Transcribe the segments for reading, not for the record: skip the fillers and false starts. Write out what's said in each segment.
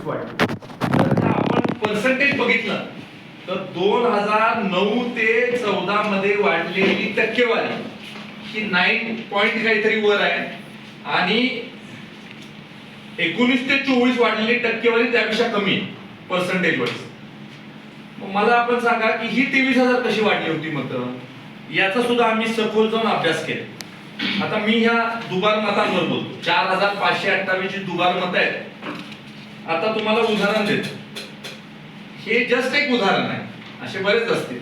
वाढली. तर आपण पर्सेंटेज बघितलं तर 2009 ते 14 मध्ये वाढलेली टक्केवारी ही 9 पॉइंट काहीतरी वर आहे आणि 19 ते 24 वाढलेली टक्केवारी त्यापेक्षा कमी आहे पर्सेंटेज वाईज. मला आपण सांगा की ही 23,000 कशी वाढली होती मतं, याचा सुद्धा आम्ही सखोल जाऊन अभ्यास केला. आता मी ह्या दुबार मतांवर बोलतो. 4,528 जी दुबार मत आहेत. आता तुम्हाला उदाहरण देतो. हे जस्ट एक उदाहरण आहे, असे बरेच असतील.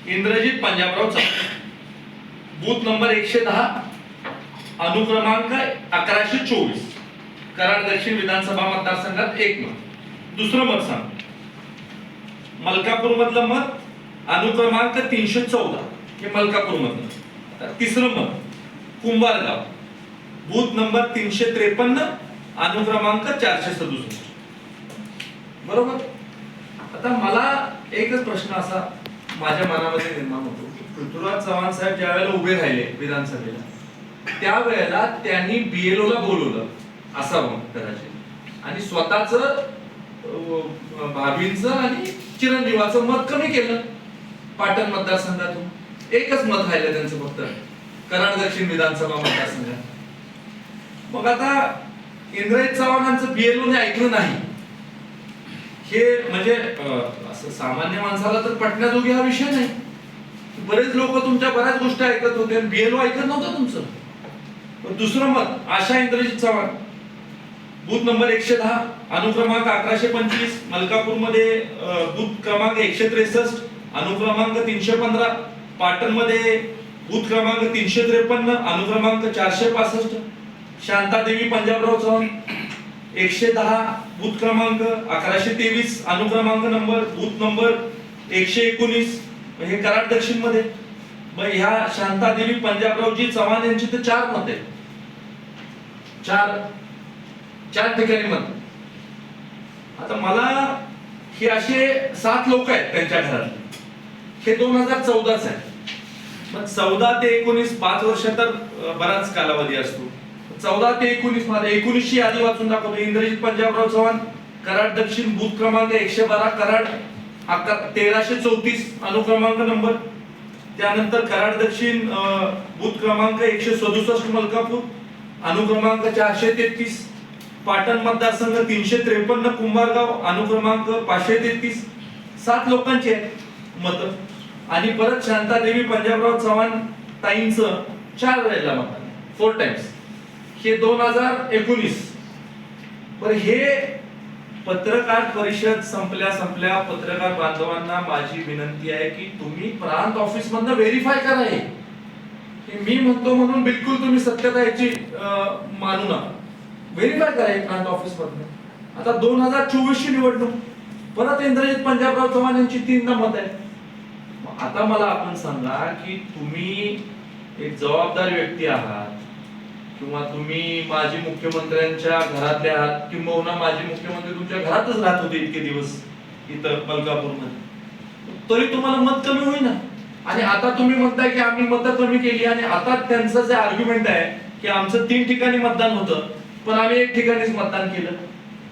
इंद्रजित पंजाबराव चव्हाण, बूथ नंबर 110, अनुक्रमांक 1124, कराड दक्षिण विधानसभा मतदारसंघात एक मत. दुसरं मत सांग, मलकापूर मधलं मत, अनुक्रमांक 314, हे मलकापूर मधलं. तिसरं मत कुंभारगाव, बूथ नंबर 353, अनुक्रमांक 467. बरोबर. आता मला एकच प्रश्न असा माझ्या मनामध्ये निर्माण होतो की पृथ्वीराज चव्हाण साहेब ज्या वेळेला उभे राहिले विधानसभेला, त्यावेळेला त्यांनी BLO ला बोलवलं असावं कदाचित, आणि स्वतःच भाभींचं आणि चिरंजीवाचं मत कमी केलं. पाटण मतदारसंघातून एकच मत राहिलं त्यांचं फक्त कराड दक्षिण विधानसभा मतदारसंघात. मग आता इंद्रजित चव्हाणांचं BLO ने ऐकलं नाही, हे म्हणजे असं सामान्य माणसाला तर पटण्याजोगी हा विषय नाही. बरेच लोक तुमच्या बऱ्याच गोष्टी ऐकत होते, BLO ऐकत नव्हतं तुमचं. दुसरं मत आशा इंद्रजित चव्हाण, बूथ नंबर 110, अनुक्रमांक 1125, मलकापूर मध्ये बूथ क्रमांक 163, अनुक्रमांक 315, पाटण मध्ये बूथ क्रमांक 353, अनुक्रमांक 465, शांतादेवी पंजाबराव चव्हाण 110, बूथ क्रमांक 1123, अनुक्रमांक नंबर बूथ नंबर 119, हे कराड दक्षिण मध्ये. मग ह्या शांतादेवी पंजाबरावजी चव्हाण यांची तर 4 मत आहेत. चार ठिकाणी मत. आता मला हे असे 7 लोक आहेत त्यांच्या घरातले, हे 2014च आहे. मग 14 ते 19 5 वर्ष तर बराच कालावधी असतो. 14 ते 19 मध्ये 19 ची यादी वाचून दाखवतो. इंद्रजित पंजाबराव चव्हाण, कराड दक्षिण, बूथ क्रमांक 112, कराड 1334, अनुक्रमांक नंबर. त्यानंतर कराड दक्षिण बूथ क्रमांक 167, मलकापूर, अनुक्रमांक 433, पाटण मतदारसंघ 353, कुंभारगाव, अनुक्रमांक 533. 7 लोकांचे मत. आणि परत शांतादेवी पंजाबराव चव्हाण ताईंचं 4 वेळेला मत, 4 टाइम्स, हे 2019. पण हे पत्रकार परिषद संपल्या पत्रकार बांधवांना माझी विनंती आहे की तुम्ही प्रांत ऑफिस मधनं व्हेरीफाय करा. हे मी म्हणतो म्हणून बिलकुल तुम्ही सत्यता याची मानू नका. व्हेरीफाय करा प्रांत ऑफिस मधनं. आता 2024 ची निवडणूक, परत इंद्रजित पंजाबराव चव्हाण यांची 3 मत आहे. आता मला आपण सांगा की तुम्ही एक जबाबदार व्यक्ती आहात, किंवा तुम्ही माजी मुख्यमंत्र्यांच्या घरातले आहात, किंवा माजी मुख्यमंत्री तुमच्या घरातच राहत होते इतके दिवस इथं मलकापूरमध्ये, तरी तुम्हाला मत कमी होईना. आणि आता तुम्ही म्हणताय की आम्ही मतं कमी केली, आणि आता त्यांचं जे आर्ग्युमेंट आहे की आमचं 3 ठिकाणी मतदान होतं पण आम्ही 1 ठिकाणीच मतदान केलं.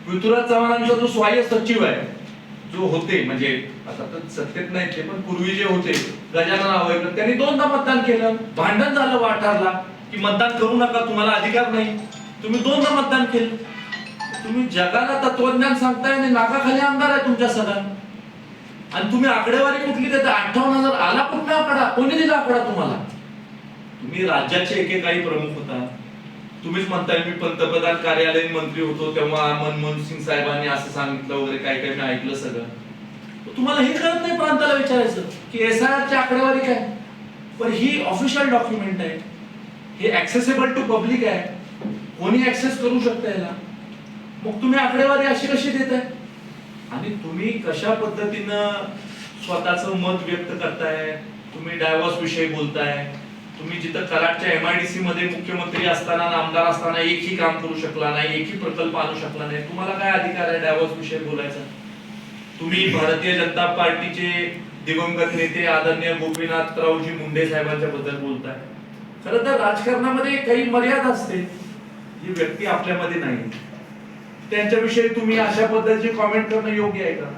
पृथ्वीराज चव्हाणांचा जो सहाय्य सचिव आहे, जो होते म्हणजे आता तर सत्तेत नाही ते, पण पूर्वी जे होते गजानन आवळकर, त्यांनी 2दा मतदान केलं. भांडण झालं वाठारला की मतदान करू नका, तुम्हाला अधिकार नाही. तुम्ही 2दा मतदान केलं. तुम्ही जगाला तत्वज्ञान सांगताय आणि नाकाखाली आमदार आहे तुमच्या सगळ्या, आणि तुम्ही आकडेवारी कुठली देता? 58,000 आला कुठला आकडा? कोणी दिला आकडा तुम्हाला? तुम्ही राज्याचे एकेकाळी प्रमुख होता. तुम्हीच म्हणताय मी पंतप्रधान कार्यालयीन मंत्री होतो तेव्हा मनमोहन सिंग साहेबांनी असं सांगितलं वगैरे, काय काय मी ऐकलं सगळं. तुम्हाला हे कळत नाही प्रांताला विचारायचं की SIR ची आकडेवारी काय? पण ही ऑफिशियल डॉक्युमेंट आहे, हे ऍक्सेसिबल टू पब्लिक आहे, कोणी ऍक्सेस करू शकतं याला. मग तुम्ही आकडेवारी अशी कशी देताय? आणि तुम्ही कशा पद्धतीनं स्वतःचं मत व्यक्त करताय? तुम्ही डायव्हर्स विषयी बोलताय. तुम्ही जिथं कराडच्या MIDC मध्ये मुख्यमंत्री असताना, आमदार असताना एकही काम करू शकला नाही, एकही प्रकल्प आणू शकला नाही. तुम्हाला काय अधिकार आहे डायव्हर्स विषयी बोलायचा? तुम्ही भारतीय जनता पार्टीचे दिवंगत नेते आदरणीय गोपीनाथरावजी मुंडे साहेबांच्या बद्दल बोलताय. खरं तर राजकारणामध्ये काही मर्यादा असते, जी व्यक्ती आपल्यामध्ये नाही. त्यांच्याविषयी तुम्ही अशा पद्धतीची कॉमेंट करणं योग्य आहे का?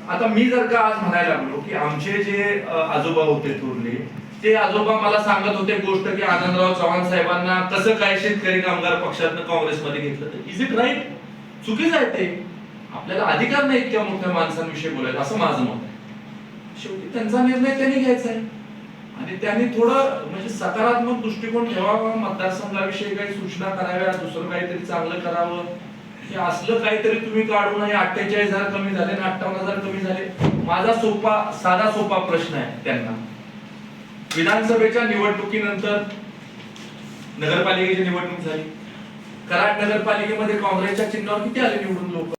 आता मी जर का आज म्हणायला लागलो की आमचे जे आजोबा होते थोरले, ते आजोबा मला सांगत होते गोष्ट की आनंदराव चव्हाण साहेबांना कसं काय शेतकरी कामगार पक्षातनं काँग्रेसमध्ये घेतलं, तर इज इट राईट? चुकीचं आहे ते. आपल्याला अधिकार नाही इतक्या मोठ्या माणसांविषयी बोलायचं, असं माझं मत आहे. शेवटी त्यांचा निर्णय त्यांनी घ्यायचा आहे आणि त्यांनी थोडं म्हणजे सकारात्मक दृष्टिकोन ठेवावा, मतदारसंघाविषयी काही सूचना कराव्या, दुसरं काहीतरी चांगलं करावं. हे असलं काहीतरी तुम्ही काढू नये. 48,000 कमी झाले ना 58,000 कमी झाले. माझा साधा सोपा प्रश्न आहे त्यांना. विधानसभेच्या निवडणुकीनंतर नगरपालिकेची निवडणूक झाली. कराड नगरपालिकेमध्ये काँग्रेसच्या चिन्हावर किती आले निवडून लोक?